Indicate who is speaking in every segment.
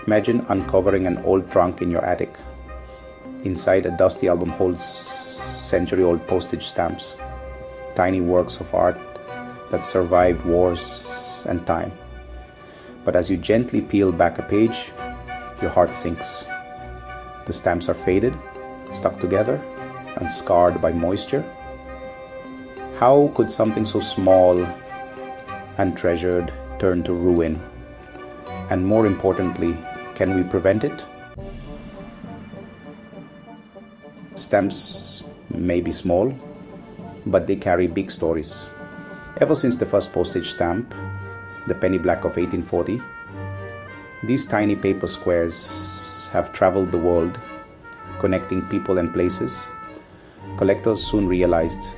Speaker 1: Imagine uncovering an old trunk in your attic. Inside, a dusty album holds century-old postage stamps, tiny works of art that survived wars and time. But as you gently peel back a page, your heart sinks. The stamps are faded, stuck together, and scarred by moisture. How could something so small and treasured turn to ruin? And more importantly, can we prevent it? Stamps may be small, but they carry big stories. Ever since the first postage stamp, the penny black of 1840, these tiny paper squares have traveled the world, connecting people and places. Collectors soon realized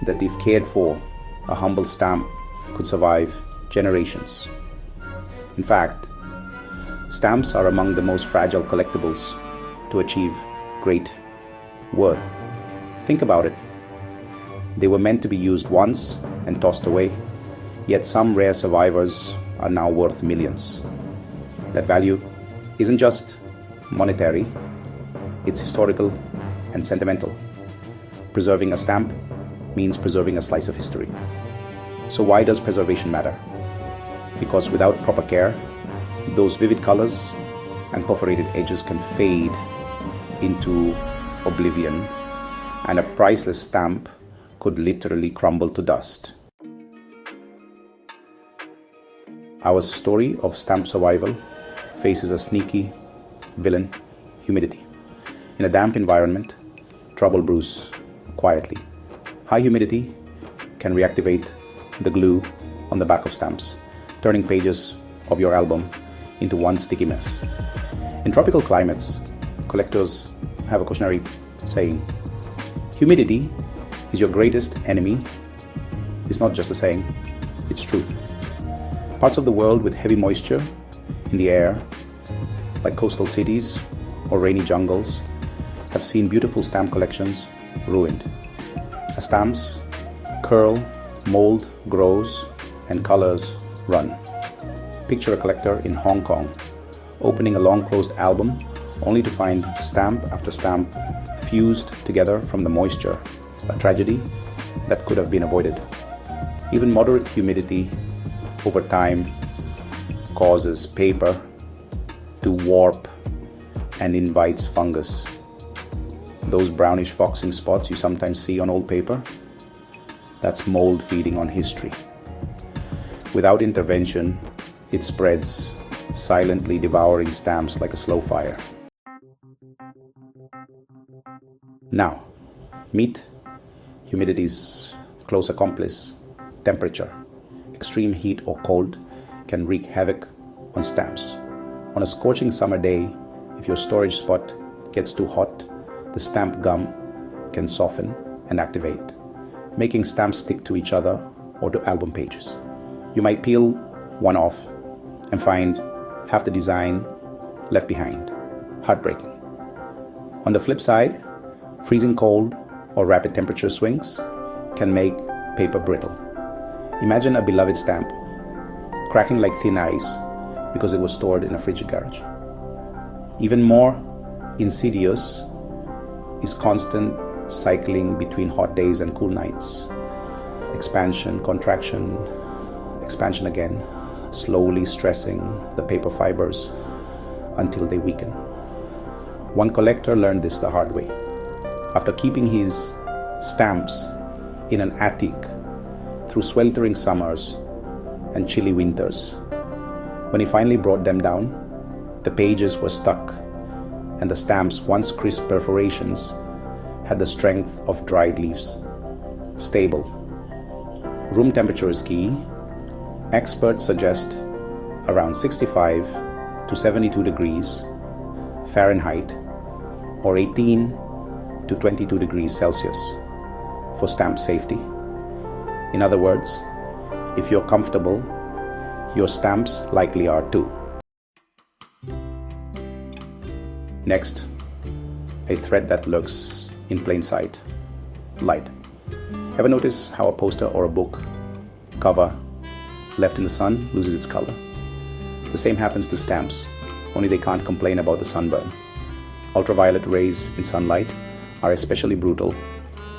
Speaker 1: that if cared for, a humble stamp could survive generations. In fact, stamps are among the most fragile collectibles to achieve great worth. Think about it. They were meant to be used once and tossed away, yet some rare survivors are now worth millions. That value isn't just monetary, it's historical and sentimental. Preserving a stamp means preserving a slice of history. So why does preservation matter? Because without proper care, those vivid colors and perforated edges can fade into oblivion, and a priceless stamp could literally crumble to dust. Our story of stamp survival faces a sneaky villain: humidity. In a damp environment, trouble brews quietly. High humidity can reactivate the glue on the back of stamps, turning pages of your album into one sticky mess. In tropical climates, collectors have a cautionary saying: humidity is your greatest enemy. It's not just a saying, it's truth. Parts of the world with heavy moisture in the air, like coastal cities or rainy jungles, have seen beautiful stamp collections ruined. As stamps curl, mold grows, and colors run. Picture a collector in Hong Kong opening a long-closed album only to find stamp after stamp fused together from the moisture, a tragedy that could have been avoided. Even moderate humidity over time causes paper to warp and invites fungus. Those brownish foxing spots you sometimes see on old paper, that's mold feeding on history. Without intervention, it spreads, silently devouring stamps like a slow fire. Now, meet humidity's close accomplice: temperature. Extreme heat or cold can wreak havoc on stamps. On a scorching summer day, if your storage spot gets too hot, the stamp gum can soften and activate, making stamps stick to each other or to album pages. You might peel one off and find half the design left behind. Heartbreaking. On the flip side, freezing cold or rapid temperature swings can make paper brittle. Imagine a beloved stamp cracking like thin ice because it was stored in a frigid garage. Even more insidious is constant cycling between hot days and cool nights. Expansion, contraction, expansion again, slowly stressing the paper fibers until they weaken. One collector learned this the hard way. After keeping his stamps in an attic through sweltering summers and chilly winters, when he finally brought them down, the pages were stuck, and the stamps' once crisp perforations had the strength of dried leaves. Stable. Room temperature is key. Experts suggest around 65 to 72 degrees Fahrenheit or 18 to 22 degrees Celsius for stamp safety. In other words, if you're comfortable, your stamps likely are too. Next, a threat that lurks in plain sight: light. Ever notice how a poster or a book cover left in the sun loses its color? The same happens to stamps. only they can't complain about the sunburn. Ultraviolet rays in sunlight are especially brutal.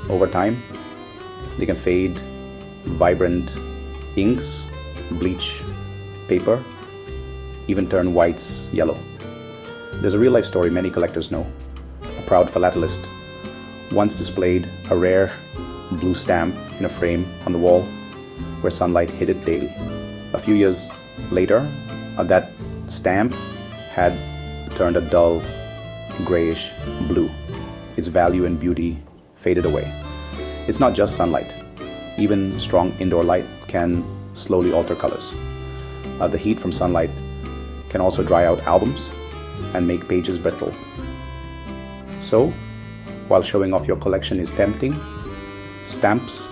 Speaker 1: Over time, they can fade vibrant inks, bleach paper, even turn whites yellow. There's a real-life story many collectors know. A proud philatelist once displayed a rare blue stamp in a frame on the wall where sunlight hit it daily. A few years later, that stamp had turned a dull grayish blue. Its value and beauty faded away. It's not just sunlight. Even strong indoor light can slowly alter colors. The heat from sunlight can also dry out albums and make pages brittle. So, while showing off your collection is tempting, stamps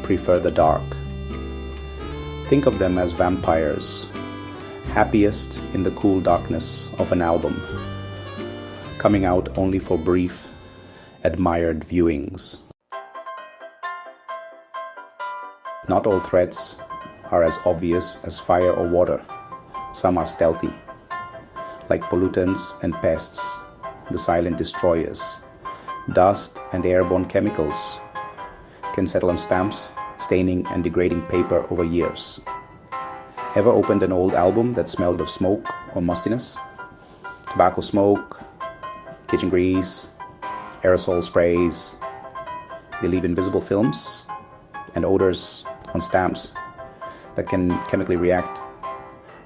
Speaker 1: prefer the dark. Think of them as vampires, happiest in the cool darkness of an album, coming out only for brief, admired viewings. Not all threats are as obvious as fire or water. Some are stealthy, like pollutants and pests, the silent destroyers. Dust and airborne chemicals can settle on stamps, staining and degrading paper over years. Ever opened an old album that smelled of smoke or mustiness? Tobacco smoke, kitchen grease, aerosol sprays. They leave invisible films and odors on stamps that can chemically react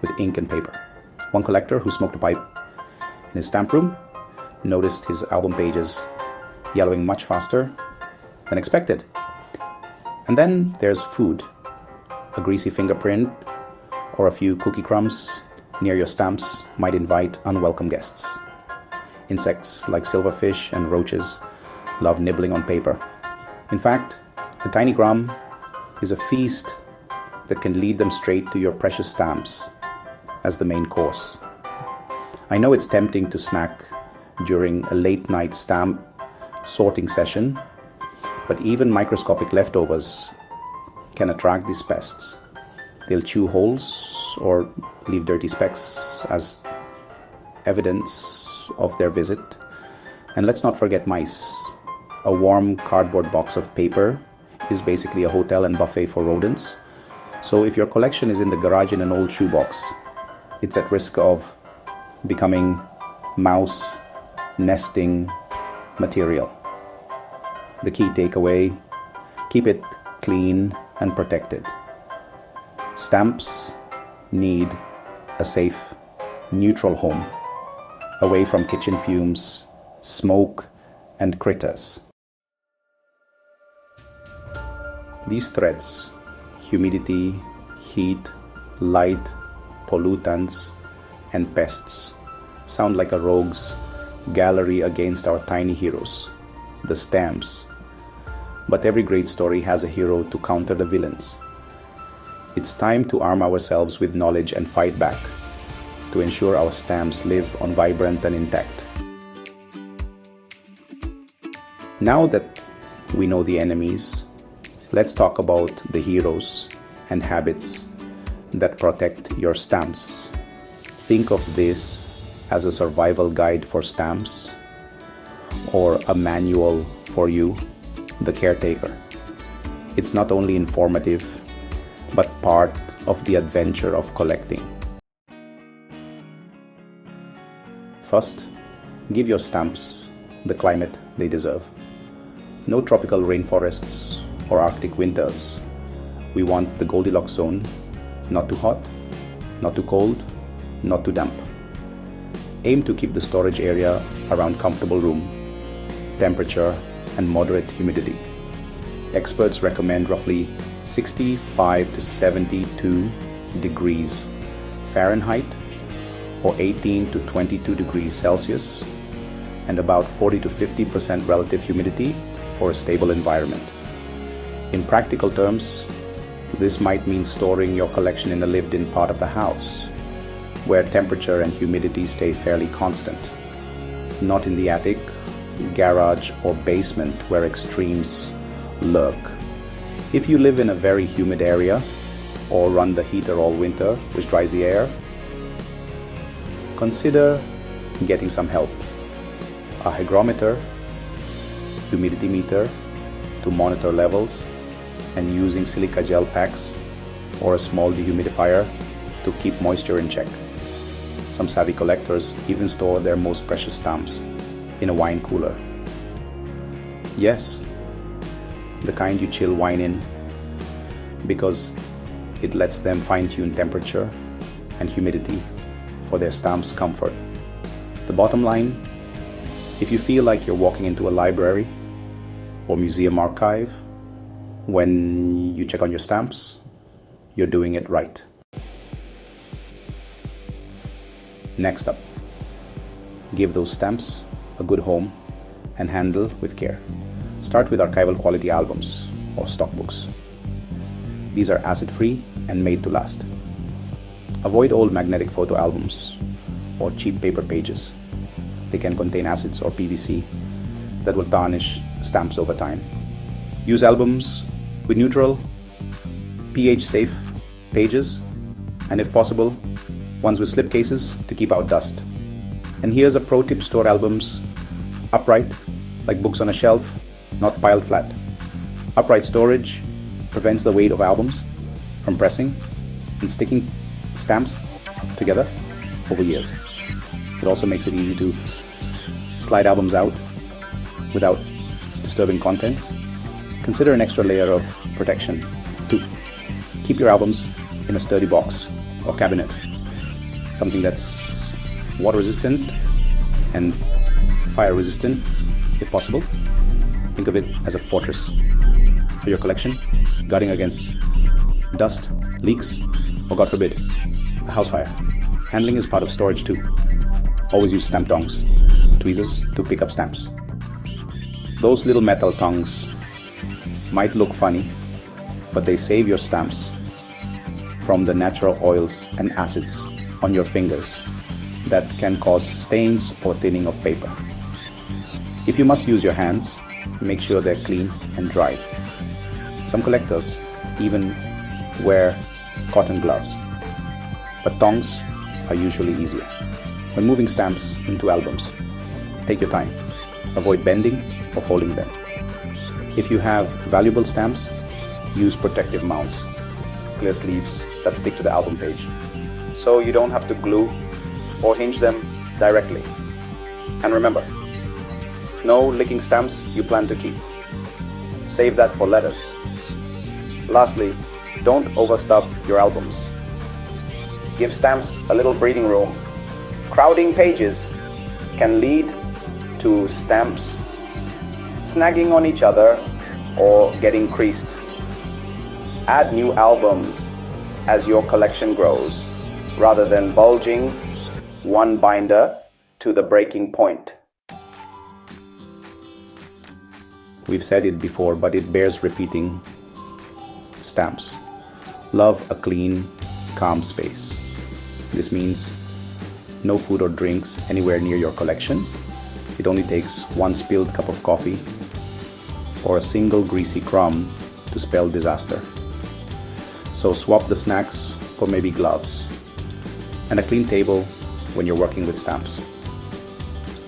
Speaker 1: with ink and paper. One collector who smoked a pipe in his stamp room noticed his album pages yellowing much faster than expected. And then there's food. A greasy fingerprint or a few cookie crumbs near your stamps might invite unwelcome guests. Insects like silverfish and roaches love nibbling on paper. In fact, a tiny crumb is a feast that can lead them straight to your precious stamps as the main course. I know it's tempting to snack during a late night stamp sorting session, but even microscopic leftovers can attract these pests. They'll chew holes or leave dirty specks as evidence of their visit. And let's not forget mice. A warm cardboard box of paper is basically a hotel and buffet for rodents. So if your collection is in the garage in an old shoebox, it's at risk of becoming mouse nesting material. The key takeaway: keep it clean and protected. Stamps need a safe, neutral home, away from kitchen fumes, smoke, and critters. These threats, humidity, heat, light, pollutants, and pests, sound like a rogue's gallery against our tiny heroes, the stamps. But every great story has a hero to counter the villains. It's time to arm ourselves with knowledge and fight back, to ensure our stamps live on vibrant and intact. Now that we know the enemies, let's talk about the heroes and habits that protect your stamps. Think of this as a survival guide for stamps, or a manual for you, the caretaker. It's not only informative, but part of the adventure of collecting. First, give your stamps the climate they deserve. No tropical rainforests or Arctic winters. We want the Goldilocks zone, not too hot, not too cold, not too damp. Aim to keep the storage area around comfortable room temperature and moderate humidity. Experts recommend roughly 65 to 72 degrees Fahrenheit or 18 to 22 degrees Celsius and about 40 to 50% relative humidity for a stable environment. In practical terms, this might mean storing your collection in a lived-in part of the house, where temperature and humidity stay fairly constant, not in the attic, garage, or basement where extremes lurk. If you live in a very humid area or run the heater all winter, which dries the air, consider getting some help. A hygrometer, humidity meter to monitor levels, and using silica gel packs or a small dehumidifier to keep moisture in check. Some savvy collectors even store their most precious stamps in a wine cooler. Yes, the kind you chill wine in, because it lets them fine-tune temperature and humidity for their stamp's comfort. The bottom line, if you feel like you're walking into a library or museum archive when you check on your stamps, you're doing it right. Next up, give those stamps a good home and handle with care. Start with archival quality albums or stock books. These are acid-free and made to last. Avoid old magnetic photo albums or cheap paper pages. They can contain acids or PVC that will tarnish stamps over time. Use albums with neutral, pH-safe pages, and if possible, ones with slip cases to keep out dust. And here's a pro tip: store albums upright, like books on a shelf, not piled flat. Upright storage prevents the weight of albums from pressing and sticking stamps together over years. It also makes it easy to slide albums out without disturbing contents. Consider an extra layer of protection to keep your albums in a sturdy box or cabinet, something that's water resistant and fire resistant if possible. Think of it as a fortress for your collection, guarding against dust, leaks, or God forbid, a house fire. Handling is part of storage too. Always use stamp tongs, tweezers to pick up stamps. Those little metal tongs might look funny, but they save your stamps from the natural oils and acids on your fingers that can cause stains or thinning of paper. If you must use your hands, make sure they're clean and dry. Some collectors even wear cotton gloves, but tongs are usually easier. When moving stamps into albums, take your time. Avoid bending or folding them. If you have valuable stamps, use protective mounts, clear sleeves that stick to the album page, so you don't have to glue or hinge them directly. And remember, no licking stamps you plan to keep. Save that for letters. Lastly, don't overstuff your albums. Give stamps a little breathing room. Crowding pages can lead to stamps snagging on each other or getting creased. Add new albums as your collection grows, rather than bulging one binder to the breaking point. We've said it before, but it bears repeating. Stamps. Love a clean, calm space. This means no food or drinks anywhere near your collection. It only takes one spilled cup of coffee or a single greasy crumb to spell disaster. So swap the snacks for maybe gloves and a clean table when you're working with stamps.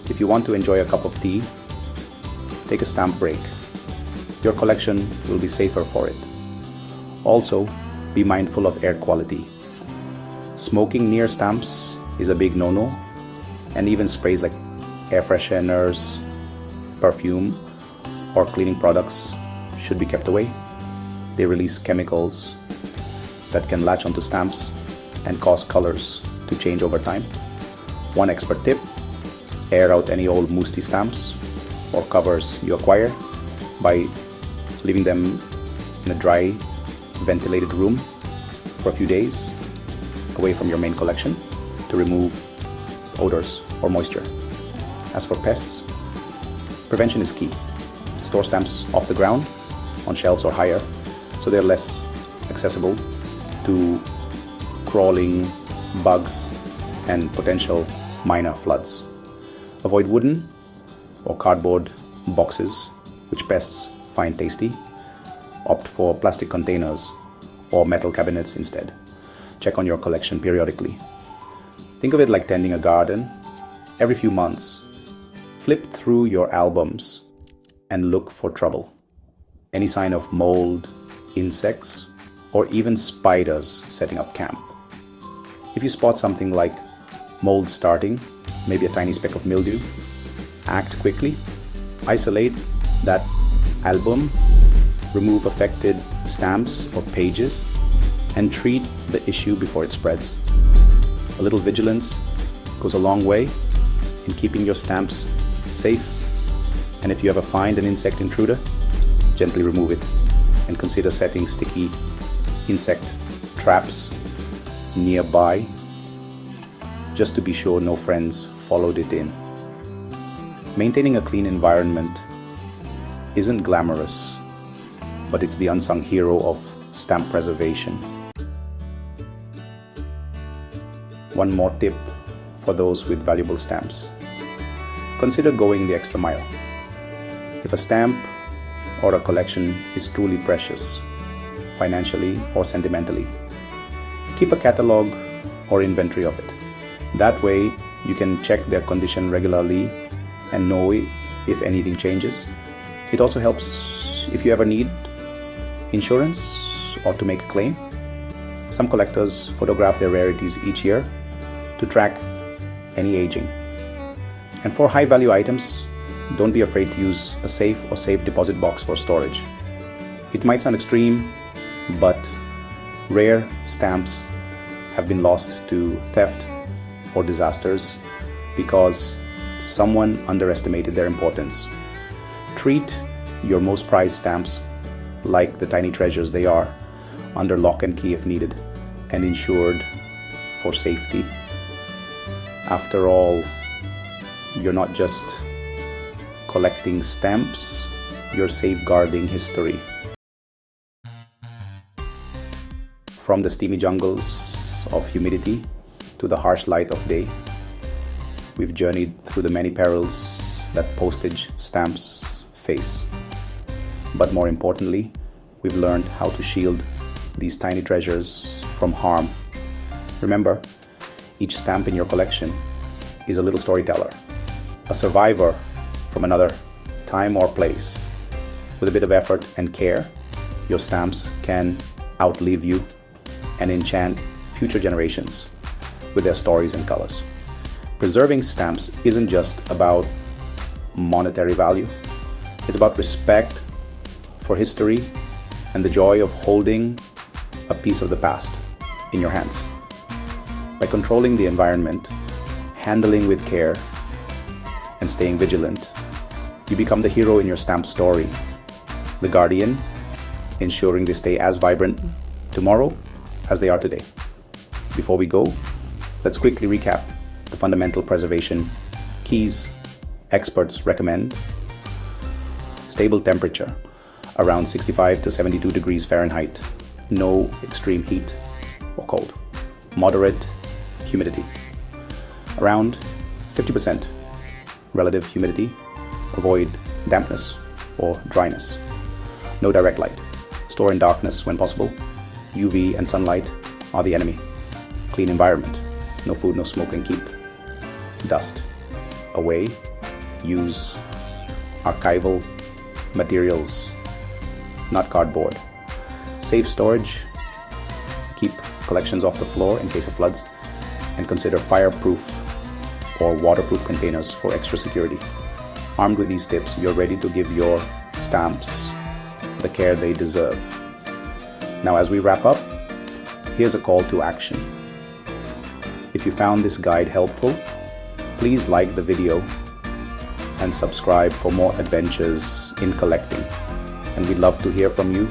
Speaker 1: If you want to enjoy a cup of tea, take a stamp break. Your collection will be safer for it. Also, be mindful of air quality. Smoking near stamps is a big no-no, and even sprays like air fresheners, perfume, or cleaning products should be kept away. They release chemicals that can latch onto stamps and cause colors to change over time. One expert tip: air out any old musty stamps or covers you acquire by leaving them in a dry, ventilated room for a few days away from your main collection to remove odors or moisture. As for pests, prevention is key. Store stamps off the ground, on shelves or higher, so they're less accessible to crawling bugs and potential minor floods. Avoid wooden or cardboard boxes, which pests find tasty. Opt for plastic containers or metal cabinets instead. Check on your collection periodically. Think of it like tending a garden. Every few months, flip through your albums and look for trouble. Any sign of mold, insects, or even spiders setting up camp. If you spot something like mold starting, maybe a tiny speck of mildew, act quickly, isolate that album, remove affected stamps or pages, and treat the issue before it spreads. A little vigilance goes a long way in keeping your stamps safe, and if you ever find an insect intruder, gently remove it and consider setting sticky insect traps nearby just to be sure no friends followed it in. Maintaining a clean environment isn't glamorous, but it's the unsung hero of stamp preservation. One more tip for those with valuable stamps. Consider going the extra mile. If a stamp or a collection is truly precious, financially or sentimentally, keep a catalog or inventory of it. That way, you can check their condition regularly and know if anything changes. It also helps if you ever need insurance or to make a claim. Some collectors photograph their rarities each year to track any aging. And for high-value items, don't be afraid to use a safe or safe deposit box for storage. It might sound extreme, but rare stamps have been lost to theft or disasters because someone underestimated their importance. Treat your most prized stamps like the tiny treasures they are, under lock and key if needed, and insured for safety. After all, you're not just collecting stamps, you're safeguarding history. From the steamy jungles of humidity to the harsh light of day, we've journeyed through the many perils that postage stamps face. But more importantly, we've learned how to shield these tiny treasures from harm. Remember, each stamp in your collection is a little storyteller, a survivor from another time or place. With a bit of effort and care, your stamps can outlive you and enchant future generations with their stories and colors. Preserving stamps isn't just about monetary value. It's about respect for history and the joy of holding a piece of the past in your hands. By controlling the environment, handling with care, and staying vigilant, you become the hero in your stamp story, the guardian, ensuring they stay as vibrant tomorrow as they are today. Before we go, let's quickly recap the fundamental preservation keys experts recommend. Stable temperature, around 65 to 72 degrees Fahrenheit, no extreme heat or cold. Moderate humidity, around 50% relative humidity. Avoid dampness or dryness. No direct light. Store in darkness when possible. UV and sunlight are the enemy. Clean environment. No food, no smoke, and keep dust away. Use archival materials, not cardboard. Safe storage. Keep collections off the floor in case of floods, and consider fireproof or waterproof containers for extra security. Armed with these tips, you're ready to give your stamps the care they deserve. Now, as we wrap up, here's a call to action. If you found this guide helpful, please like the video and subscribe for more adventures in collecting. And we'd love to hear from you.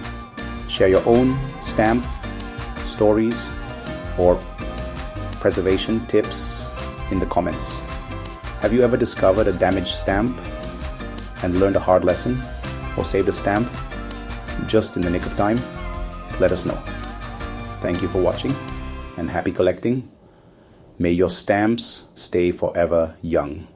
Speaker 1: Share your own stamp stories or preservation tips in the comments. Have you ever discovered a damaged stamp and learned a hard lesson, or saved a stamp just in the nick of time? Let us know. Thank you for watching, and happy collecting. May your stamps stay forever young.